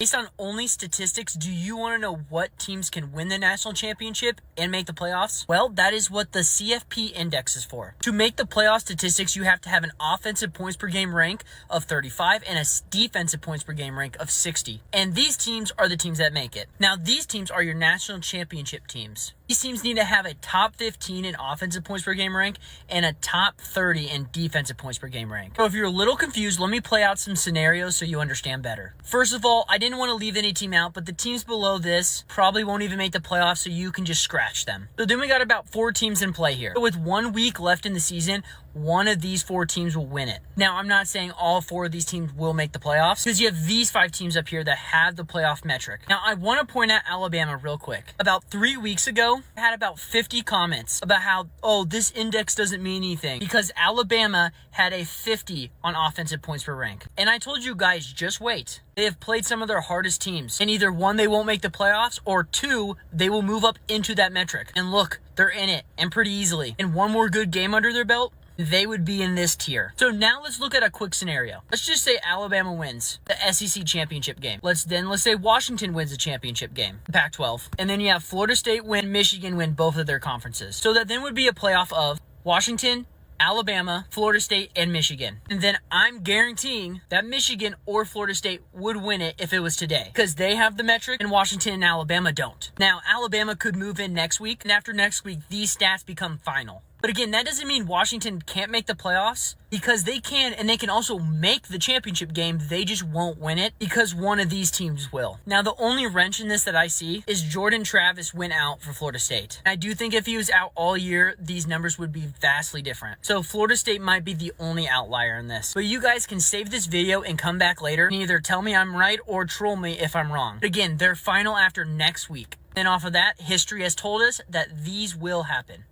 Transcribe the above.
Based on only statistics, do you want to know what teams can win the national championship and make the playoffs? Well, that is what the CFP index is for. To make the playoff statistics, you have to have an offensive points per game rank of 35 and a defensive points per game rank of 60. And these teams are the teams that make it. Now, these teams are your national championship teams. These teams need to have a top 15 in offensive points per game rank and a top 30 in defensive points per game rank. So if you're a little confused, let me play out some scenarios so you understand better. First of all, I didn't want to leave any team out, but the teams below this probably won't even make the playoffs, so you can just scratch them. So then we got about 4 teams in play here. So with 1 week left in the season, one of these 4 teams will win it. Now, I'm not saying all 4 of these teams will make the playoffs because you have these 5 teams up here that have the playoff metric. Now, I want to point out Alabama real quick. About 3 weeks ago, I had about 50 comments about how, oh, this index doesn't mean anything because Alabama had a 50 on offensive points per rank. And I told you guys, just wait. They have played some of their hardest teams. And either 1, they won't make the playoffs, or 2, they will move up into that metric. And look, they're in it, and pretty easily. And 1 more good game under their belt, they would be in this tier. So now let's look at a quick scenario. Let's just say Alabama wins the SEC championship game. Let's say Washington wins the championship game, the Pac-12. And then you have Florida State win, Michigan win both of their conferences. So that then would be a playoff of Washington, Alabama, Florida State, and Michigan. And then I'm guaranteeing that Michigan or Florida State would win it if it was today because they have the metric and Washington and Alabama don't. Now, Alabama could move in next week, and after next week, these stats become final. But again, that doesn't mean Washington can't make the playoffs because they can, and they can also make the championship game. They just won't win it because one of these teams will. Now, the only wrench in this that I see is Jordan Travis went out for Florida State. I do think if he was out all year, these numbers would be vastly different. So Florida State might be the only outlier in this. But you guys can save this video and come back later and either tell me I'm right or troll me if I'm wrong. But again, they're final after next week. Then off of that, history has told us that these will happen.